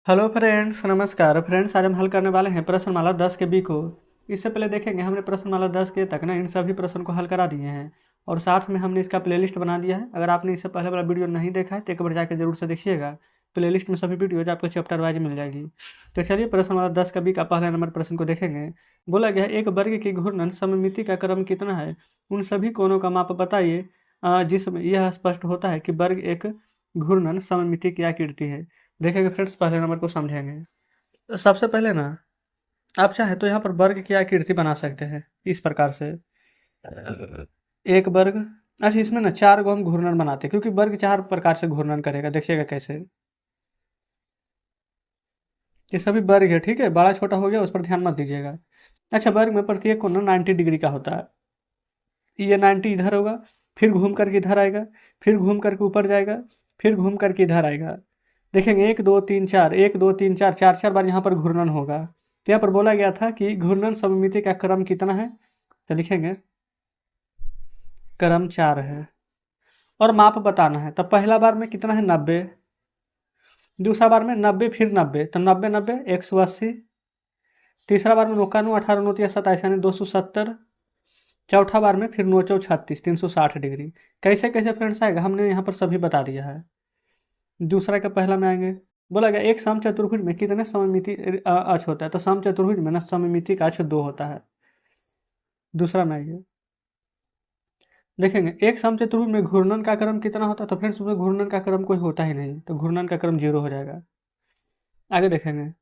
Hello friends, नमस्कार friends. आज हम हल करने वाले हैं प्रश्नमाला 10 के बी को। इससे पहले देखेंगे हमने प्रश्नमाला 10 के तक ना इन सभी प्रश्न को हल करा दिए हैं और साथ में हमने इसका प्लेलिस्ट बना दिया है। अगर आपने इससे पहले वाला वीडियो नहीं देखा है तो एक बार जाकर जरूर से देखिएगा। प्लेलिस्ट में सभी वीडियोज आपको चैप्टर वाइज मिल जाएगी। तो चलिए प्रश्नमाला 10 का बी का पहला नंबर प्रश्न को देखेंगे। बोला गया है, एक वर्ग की घूर्णन सममिति का क्रम कितना है, उन सभी कोणों का माप बताइए जिसमें यह स्पष्ट होता है कि वर्ग एक घूर्णन सममिति की आकृति है। देखेंगे फ्रेंड्स, पहले नंबर को समझेंगे। तो सबसे पहले ना आप चाहे तो यहाँ पर वर्ग की आकृति बना सकते हैं इस प्रकार से। एक वर्ग। अच्छा, इसमें ना चार को हम घूर्णन बनाते हैं क्योंकि वर्ग चार प्रकार से घूर्णन करेगा। देखिएगा कैसे। ये सभी वर्ग है, ठीक है। बड़ा छोटा हो गया, उस पर ध्यान मत दीजिएगा। अच्छा, वर्ग में प्रत्येक कोण 90 डिग्री का होता है। ये 90 इधर होगा, फिर घूम करके इधर आएगा, फिर घूम करके ऊपर जाएगा, फिर घूम करके इधर आएगा। देखेंगे 1 2 3 4, 1 2 3 4, चार चार बार यहाँ पर घूर्णन होगा। तो यहाँ पर बोला गया था कि घूर्णन सममिति का क्रम कितना है, तो लिखेंगे क्रम 4 है और माप बताना है। तो पहला बार में कितना है, 90। दूसरा बार में 90 फिर 90, तो 90 90 180। तीसरा बार में 91 18 29 27 यानी 270। चौथा बार में फिर 9 4 36 360 डिग्री। कैसे कैसे फ्रेंड्स आएगा हमने यहाँ पर सभी बता दिया है। दूसरा का पहला में आएंगे। बोला गया एक समचतुर्भुज में कितने सममिति अक्ष होता है, तो समचतुर्भुज में ना सममिति का अक्ष 2 होता है। दूसरा में आइए, देखेंगे एक समचतुर्भुज में घूर्णन का क्रम कितना होता है, तो फ्रेंड्स उसमें घूर्णन का क्रम कोई होता ही नहीं, तो घूर्णन का क्रम 0 हो जाएगा। आगे देखेंगे,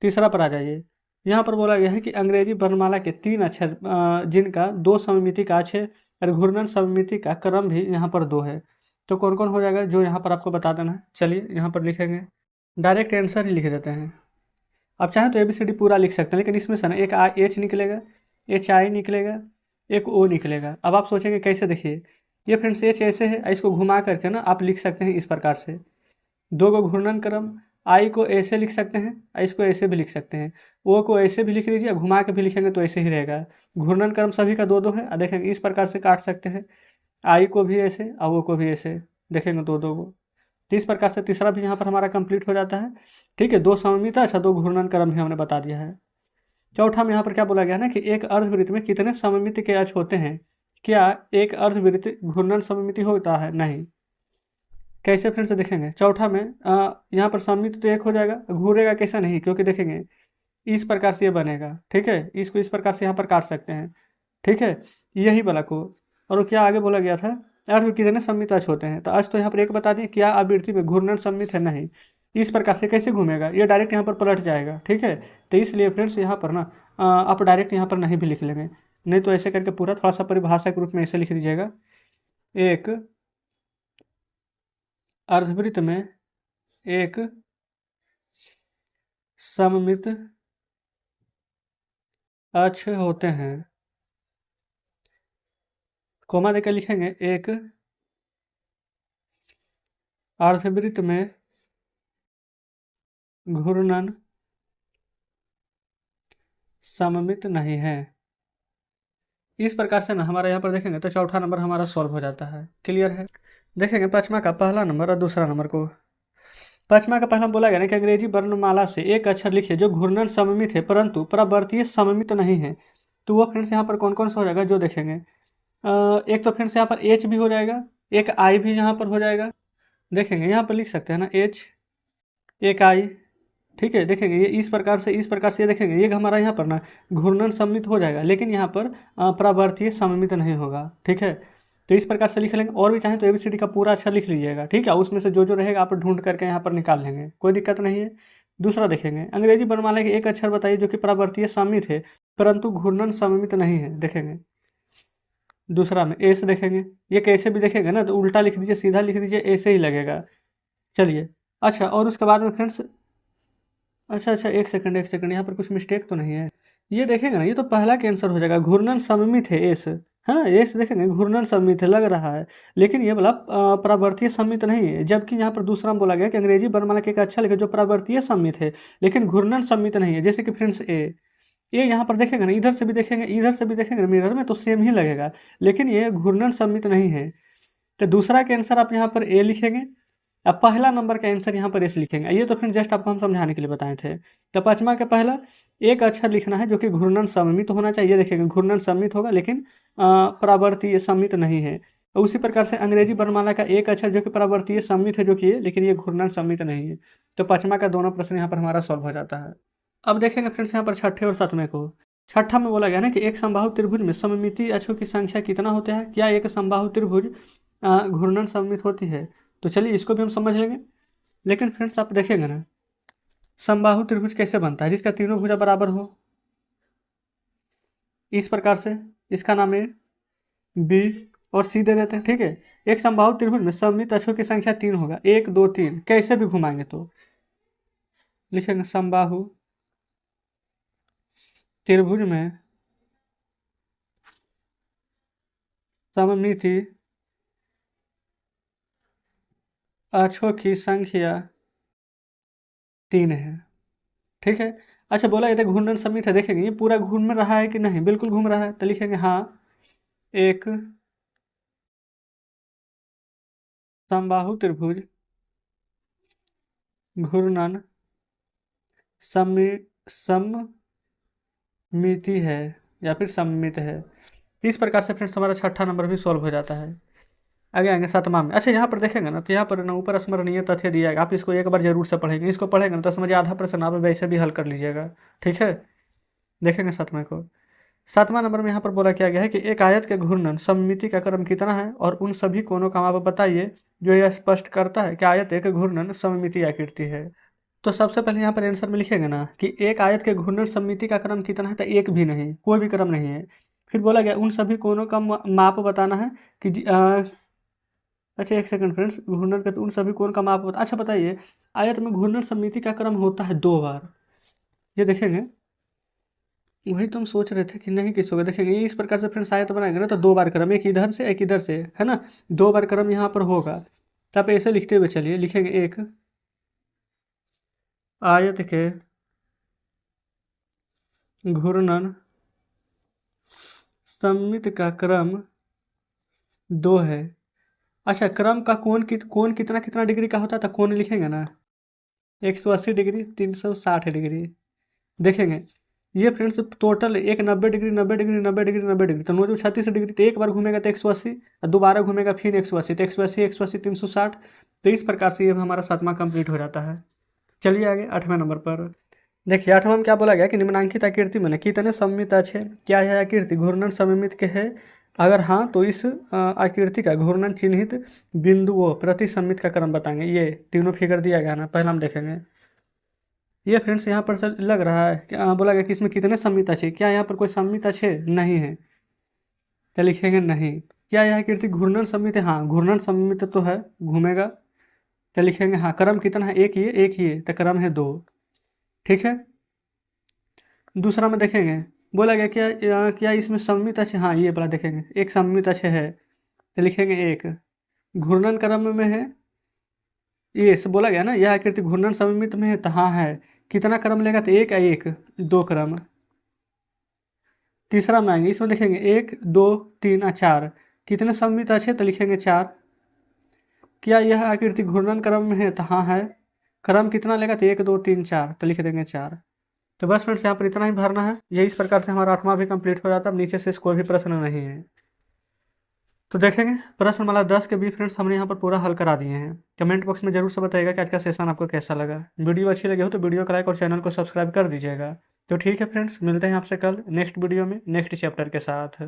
तीसरा पर आ जाइए। यहाँ पर बोला गया है कि अंग्रेजी वर्णमाला के 3 अक्षर जिनका 2 सममिति का अक्ष है और घूर्णन सममिति का क्रम भी यहाँ पर 2 है। तो कौन कौन हो जाएगा, जो यहाँ पर आपको बता देना है। चलिए यहाँ पर लिखेंगे, डायरेक्ट आंसर ही लिख देते हैं। आप चाहें तो ABCD पूरा लिख सकते हैं, लेकिन इसमें से ना एक H निकलेगा, HI निकलेगा, एक O निकलेगा। अब आप सोचेंगे कैसे, देखिए ये फ्रेंड्स H ऐसे है, इसको घुमा करके ना आप लिख सकते हैं इस प्रकार से। दो को घूर्णन क्रम, I को ऐसे लिख सकते हैं, इसको ऐसे भी लिख सकते हैं। O को ऐसे भी लिख लीजिए, घुमा के भी लिखेंगे तो ऐसे ही रहेगा। घूर्णन क्रम सभी का 2 2 है। देखेंगे इस प्रकार से काट सकते हैं, I को भी ऐसे और O को भी ऐसे, देखेंगे 2 2 को। तो इस प्रकार से तीसरा भी यहाँ पर हमारा कंप्लीट हो जाता है। ठीक है, 2 सममिता, अच्छा 2 घूर्णन क्रम भी हमने बता दिया है। चौथा में यहाँ पर क्या बोला गया है ना कि एक अर्धवृत्त में कितने सममिति के अक्ष होते हैं। क्या एक अर्धवृत्त घूर्णन सममिति होता है, नहीं। कैसे फ्रेंड से देखेंगे, चौथा में यहाँ पर सममिति तो एक हो जाएगा, घूरेगा कैसा, नहीं, क्योंकि देखेंगे इस प्रकार से ये बनेगा। ठीक है, इसको इस प्रकार से यहाँ पर काट सकते हैं। ठीक है, यही वाला को। और क्या आगे बोला गया था, अर्ध में कितने सममित अक्ष होते हैं, तो अक्ष तो यहाँ पर एक बता दिए। क्या आवृत्ति में घूर्णन सममित है, नहीं। इस प्रकार से कैसे घूमेगा, ये डायरेक्ट यहाँ पर पलट जाएगा। ठीक है, तो इसलिए फ्रेंड्स यहाँ पर ना आप डायरेक्ट यहाँ पर नहीं भी लिख लेंगे, नहीं तो ऐसे करके पूरा थोड़ा सा परिभाषा के रूप में ऐसे लिख दीजिएगा। एक अर्धवृत्त में एक सममित अक्ष होते हैं, कोमा देकर लिखेंगे एक अर्धवृत्त में घूर्णन सममित नहीं है। इस प्रकार से ना हमारा यहाँ पर देखेंगे तो चौथा नंबर हमारा सॉल्व हो जाता है। क्लियर है। देखेंगे पाँचवा का पहला नंबर और दूसरा नंबर को। पाँचवा का पहला बोला गया ना कि अंग्रेजी वर्णमाला से एक अक्षर लिखिए जो घूर्णन सममित है परंतु प्रवर्तीय सममित नहीं है। तो वो फ्रेंड्स यहाँ पर कौन कौन सा हो जाएगा, जो देखेंगे एक तो फ्रेंड्स यहाँ पर एच भी हो जाएगा, एक आई भी यहाँ पर हो जाएगा। देखेंगे यहाँ पर लिख सकते हैं ना एच, एक आई। ठीक है, देखेंगे ये इस प्रकार से ये देखेंगे ये हमारा यहाँ पर ना घूर्णन सममित हो जाएगा, लेकिन यहाँ पर प्रवर्तीय सममित नहीं होगा। ठीक है, तो इस प्रकार से लिख लेंगे। और भी चाहें तो ABCD का पूरा अच्छा लिख लीजिएगा। ठीक है, उसमें से जो जो रहेगा आप ढूंढ करके यहाँ पर निकाल लेंगे, कोई दिक्कत नहीं है। दूसरा देखेंगे, अंग्रेजी वर्णमाला के एक अक्षर बताइए जो कि प्रवर्तीय सममित है परंतु घूर्णन सममित नहीं है। देखेंगे दूसरा में ए से देखेंगे, ये कैसे भी देखेंगे ना तो उल्टा लिख दीजिए, सीधा लिख दीजिए, ऐसे ही लगेगा। चलिए, अच्छा और उसके बाद में फ्रेंड्स, अच्छा एक सेकंड यहाँ पर कुछ मिस्टेक तो नहीं है। ये देखेंगे ना, ये तो पहला कैंसर हो जाएगा, घूर्णन सममित है एस, है ना। एस देखेंगे घूर्णन सममित है लग रहा है, लेकिन ये वाला प्रवर्तीय सममित नहीं है। जबकि यहाँ पर दूसरा में बोला गया कि अंग्रेजी वर्णमाला के एक अच्छा लिखे जो प्रवर्तीय सममित है लेकिन घूर्णन सममित नहीं है। जैसे कि फ्रेंड्स ये यहाँ पर देखेंगे ना, इधर से भी देखेंगे इधर से भी देखेंगे मिरर में तो सेम ही लगेगा, लेकिन ये घूर्णन सममित नहीं है। तो दूसरा के आंसर आप यहाँ पर ए लिखेंगे अब पहला नंबर का आंसर यहाँ पर ऐसे लिखेंगे, ये तो फिर जस्ट आपको हम समझाने के लिए बताए थे। तो पाँचवा का पहला एक अक्षर लिखना है जो कि घूर्णन सममित होना चाहिए, देखेंगे घूर्णन सममित होगा लेकिन परावर्तीय सममित नहीं है। तो उसी प्रकार से अंग्रेजी वर्णमाला का एक अक्षर जो कि परावर्तीय सममित है जो कि लेकिन ये घूर्णन सममित नहीं है। तो पाँचवा का दोनों प्रश्न यहाँ पर हमारा सॉल्व हो जाता है। अब देखेंगे फ्रेंड्स यहाँ पर छठे और सातवें को। छठा में बोला गया ना कि एक समबाहु त्रिभुज में सममितीय अक्षों की संख्या कितना होता है, क्या एक समबाहु त्रिभुज घूर्णन सममित होती है। तो चलिए इसको भी हम समझ लेंगे। लेकिन फ्रेंड्स आप देखेंगे ना समबाहु त्रिभुज कैसे बनता है, जिसका तीनों भुजा बराबर हो, इस प्रकार से इसका नाम है बी और सी दे देते हैं, ठीक है। एक समबाहु त्रिभुज में सममित अक्षों की संख्या 3 होगा, 1 2 3, कैसे भी घुमाएंगे तो लिखेंगे समबाहु त्रिभुज में सममिति अक्षों की संख्या 3 है, ठीक है। अच्छा बोला ये घूर्णन सममित है, देखेंगे ये पूरा घूम रहा है कि नहीं, बिल्कुल घूम रहा है, तो लिखेंगे हाँ एक समबाहु त्रिभुज घूर्णन सममिति है या फिर सममित है। तो इस प्रकार से फ्रेंड्स हमारा छठा नंबर भी सॉल्व हो जाता है। आगे आएंगे सातवां में। अच्छा यहाँ पर देखेंगे ना तो यहाँ पर ना ऊपर स्मरणीय तथ्य दिया है, आप इसको एक बार जरूर से पढ़ेंगे, इसको पढ़ेंगे ना तो समझिए आधा प्रश्न आप वैसे भी हल कर लीजिएगा, ठीक है। देखेंगे सातवें को। सातवां नंबर में यहाँ पर बोला क्या गया है कि एक आयत के घूर्णन सममिति का क्रम कितना है और उन सभी कोणों का आप बताइए जो यह स्पष्ट करता है कि आयत एक घूर्णन सममिति आकृति है। तो सबसे पहले यहाँ पर आंसर में लिखेंगे ना कि एक आयत के घूर्णन सममिति का क्रम कितना है, तो एक भी नहीं, कोई भी क्रम नहीं है। फिर बोला गया उन सभी कोणों का माप बताना है कि अच्छा एक सेकंड फ्रेंड्स, घूर्णन का तो उन सभी कोण का माप बता, अच्छा बताइए आयत में घूर्णन सममिति का क्रम होता है 2 बार, ये देखेंगे। वही तो हम सोच रहे थे कि नहीं किस होगा, देखेंगे इस प्रकार से फ्रेंड्स आयत बनाएंगे ना तो 2 बार क्रम, एक इधर से एक इधर से, है ना, 2 बार क्रम यहाँ पर होगा। तो आप ऐसे लिखते हुए चलिए, लिखेंगे एक आयत के घूर्णन सममित का क्रम 2 है। अच्छा क्रम का कोण कितना कितना डिग्री का होता है, तो कोण लिखेंगे ना 180 डिग्री 360 डिग्री, देखेंगे ये फ्रेंड्स टोटल एक 90 डिग्री 90 डिग्री 90 डिग्री 90 डिग्री, तो 9 36 डिग्री, तो एक बार घूमेगा तो 180 और दोबारा घूमेगा फिर 180, तो 180 180 360। तो इस प्रकार से ये हमारा सातवां कंप्लीट हो जाता है। चलिए आगे आठवें नंबर पर देखिए। आठवां में क्या बोला गया कि निम्नांकित आकृति में कितने सममित अक्ष है, क्या यह आकृति घूर्णन सममित के है, अगर हाँ तो इस आकृति का घूर्णन चिन्हित बिंदुओं प्रति सममित का क्रम बताएंगे। ये तीनों फिगर दिया गया ना, पहला हम देखेंगे। ये फ्रेंड्स यहाँ पर सर लग रहा है कि बोला गया कि इसमें कितने सममित अक्ष है, क्या यहाँ पर कोई सममित अक्ष है, नहीं है, तो लिखेंगे नहीं। क्या यह आकृति घूर्णन सममित है, हाँ घूर्णन सममित तो है, घूमेगा, तो लिखेंगे हाँ। क्रम कितना है, एक ही है, तो क्रम है 2, ठीक है। दूसरा में देखेंगे बोला गया क्या इसमें सममित अक्ष, हाँ ये वाला देखेंगे एक सममित अक्ष है, तो लिखेंगे एक। घूर्णन क्रम में है, ये से बोला गया ना यह आकृति घूर्णन सममित में है, तो हाँ है। कितना क्रम लेगा, तो एक 2 क्रम। तीसरा में आएंगे, इसमें देखेंगे 1 2 3 और 4, कितने सममित अक्ष है, तो लिखेंगे 4। क्या यह आकृति घूर्णन क्रम में है, तो हाँ है। क्रम कितना लेगा, तो 1 2 3 4, तो लिख देंगे 4। तो बस फ्रेंड्स यहाँ पर इतना ही भरना है, यही इस प्रकार से हमारा 8वां भी कंप्लीट हो जाता है। अब नीचे से कोई भी प्रश्न नहीं है। तो देखेंगे प्रश्न वाला 10 के भी फ्रेंड्स हमने यहाँ पर पूरा हल करा दिए हैं। कमेंट बॉक्स में जरूर से बताइएगा कि आज का सेशन आपको कैसा लगा। वीडियो अच्छी लगी हो तो वीडियो को लाइक और चैनल को सब्सक्राइब कर दीजिएगा। तो ठीक है फ्रेंड्स, मिलते हैं आपसे कल नेक्स्ट वीडियो में नेक्स्ट चैप्टर के साथ।